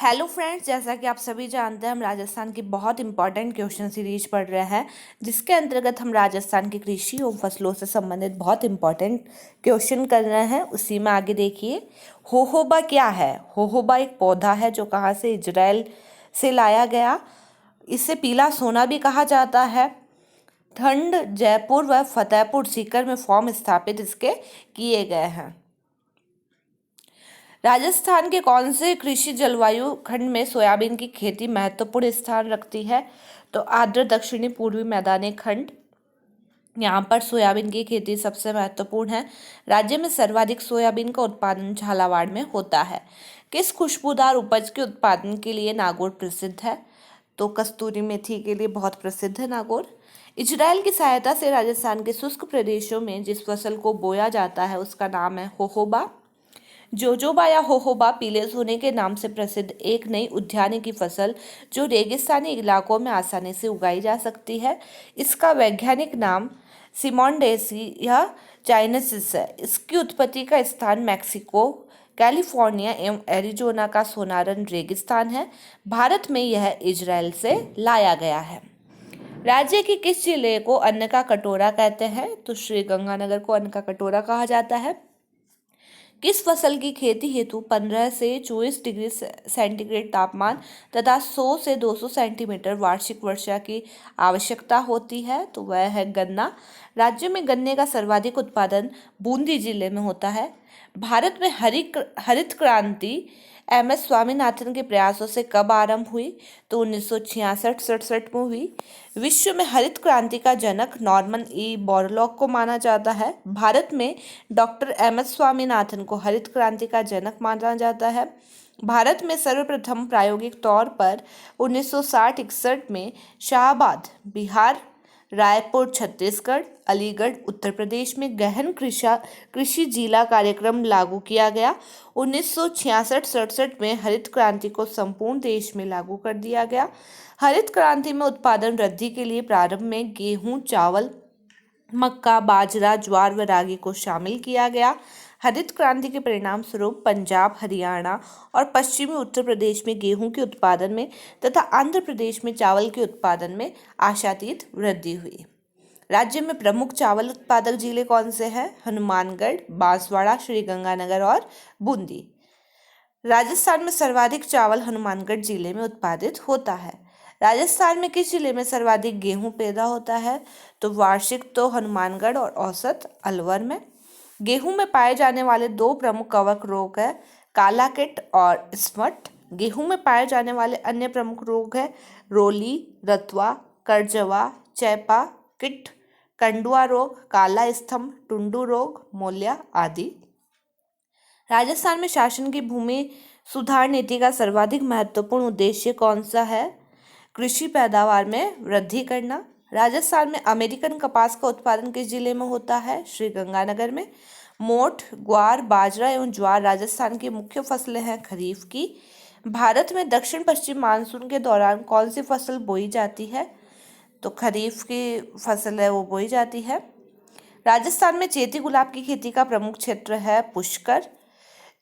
Hello friends, जैसा कि आप सभी जानते हैं हम राजस्थान की बहुत इंपॉर्टेंट क्वेश्चन सीरीज पढ़ रहे हैं, जिसके अंतर्गत हम राजस्थान की कृषि और फसलों से संबंधित बहुत इंपॉर्टेंट क्वेश्चन कर रहे हैं। उसी में आगे देखिए, होहोबा क्या है। होहोबा एक पौधा है जो कहाँ से, इजराइल से लाया गया। इसे पीला सोना भी कहा जाता है। ठंड, जयपुर व फतेहपुर सीकर में फॉर्म स्थापित इसके किए गए हैं। राजस्थान के कौन से कृषि जलवायु खंड में सोयाबीन की खेती महत्वपूर्ण स्थान रखती है? तो आर्द्र दक्षिणी पूर्वी मैदानी खंड, यहाँ पर सोयाबीन की खेती सबसे महत्वपूर्ण है। राज्य में सर्वाधिक सोयाबीन का उत्पादन झालावाड़ में होता है। किस खुशबूदार उपज के उत्पादन के लिए नागौर प्रसिद्ध है? तो कस्तूरी मेथी के लिए बहुत प्रसिद्ध है नागौर। इजराइल की सहायता से राजस्थान के शुष्क प्रदेशों में जिस फसल को बोया जाता है उसका नाम है होहोबा। जोजोबा या होहोबा पीले सोने के नाम से प्रसिद्ध एक नई उद्यानिकी फसल जो रेगिस्तानी इलाकों में आसानी से उगाई जा सकती है। इसका वैज्ञानिक नाम सिमोंडेसिया चाइनेसिस है। इसकी उत्पत्ति का स्थान मैक्सिको, कैलिफोर्निया एवं एरिजोना का सोनारन रेगिस्तान है। भारत में यह इजराइल से लाया गया है। राज्य की किस जिले को अन्न का कटोरा कहते हैं? तो श्रीगंगानगर को अन्न का कटोरा कहा जाता है। किस फसल की खेती हेतु 15 से 24 डिग्री सेंटीग्रेड तापमान तथा 100 से 200 सेंटीमीटर वार्षिक वर्षा की आवश्यकता होती है? तो वह है गन्ना। राज्य में गन्ने का सर्वाधिक उत्पादन बूंदी जिले में होता है। भारत में हरित क्रांति एम.एस. स्वामीनाथन के प्रयासों से कब आरंभ हुई? तो 1966-67 में हुई। विश्व में हरित क्रांति का जनक नॉर्मन ई बोरलॉग को माना जाता है। भारत में डॉक्टर एम.एस. स्वामीनाथन को हरित क्रांति का जनक माना जाता है। भारत में सर्वप्रथम प्रायोगिक तौर पर 1960-61 में शाहाबाद बिहार, रायपुर छत्तीसगढ़, अलीगढ़ उत्तर प्रदेश में गहन कृषि जिला कार्यक्रम लागू किया गया। 1966-67 में हरित क्रांति को संपूर्ण देश में लागू कर दिया गया। हरित क्रांति में उत्पादन वृद्धि के लिए प्रारंभ में गेहूं, चावल, मक्का, बाजरा, ज्वार व रागी को शामिल किया गया। हरित क्रांति के परिणाम स्वरूप पंजाब, हरियाणा और पश्चिमी उत्तर प्रदेश में गेहूं के उत्पादन में तथा आंध्र प्रदेश में चावल के उत्पादन में आशातीत वृद्धि हुई। राज्य में प्रमुख चावल उत्पादक जिले कौन से हैं? हनुमानगढ़, बांसवाड़ा, श्रीगंगानगर और बूंदी। राजस्थान में सर्वाधिक चावल हनुमानगढ़ जिले में उत्पादित होता है। राजस्थान में किस जिले में सर्वाधिक गेहूं पैदा होता है? तो वार्षिक तो हनुमानगढ़ और औसत अलवर में। गेहूं में पाए जाने वाले दो प्रमुख कवक रोग है, काला कीट और स्मट। गेहूं में पाए जाने वाले अन्य प्रमुख रोग है रोली, रतुआ, करजवा, चैपा कीट, कंडुआ रोग, काला स्तंभ, टुंडू रोग, मोलिया आदि। राजस्थान में शासन की भूमि सुधार नीति का सर्वाधिक महत्वपूर्ण उद्देश्य कौन सा है? कृषि पैदावार में वृद्धि करना। राजस्थान में अमेरिकन कपास का उत्पादन किस जिले में होता है? श्रीगंगानगर में। मोठ, ग्वार, बाजरा एवं ज्वार राजस्थान की मुख्य फसलें हैं खरीफ की। भारत में दक्षिण पश्चिम मानसून के दौरान कौन सी फसल बोई जाती है? तो खरीफ की फसल है वो बोई जाती है। राजस्थान में चैती गुलाब की खेती का प्रमुख क्षेत्र है पुष्कर।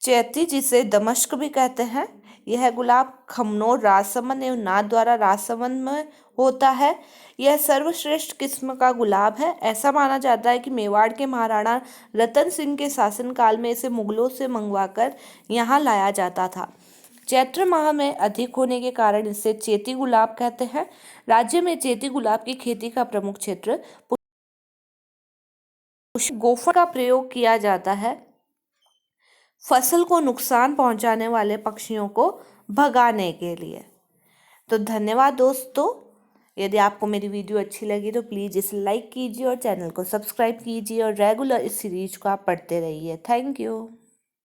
चैती, जिसे दमश्क भी कहते हैं, यह गुलाब खमनोर, राजसमंद एवं नाथद्वारा राजसमंद में होता है। यह सर्वश्रेष्ठ किस्म का गुलाब है। ऐसा माना जाता है कि मेवाड़ के महाराणा रतन सिंह के शासनकाल में इसे मुगलों से मंगवाकर यहाँ लाया जाता था। चैत्र माह में अधिक होने के कारण इसे चैती गुलाब कहते हैं। राज्य में चैती गुलाब की खेती का प्रमुख क्षेत्र गोफर का प्रयोग किया जाता है फसल को नुकसान पहुंचाने वाले पक्षियों को भगाने के लिए। तो धन्यवाद दोस्तों। यदि आपको मेरी वीडियो अच्छी लगी तो प्लीज़ इसे लाइक कीजिए और चैनल को सब्सक्राइब कीजिए और रेगुलर इस सीरीज को आप पढ़ते रहिए। Thank you.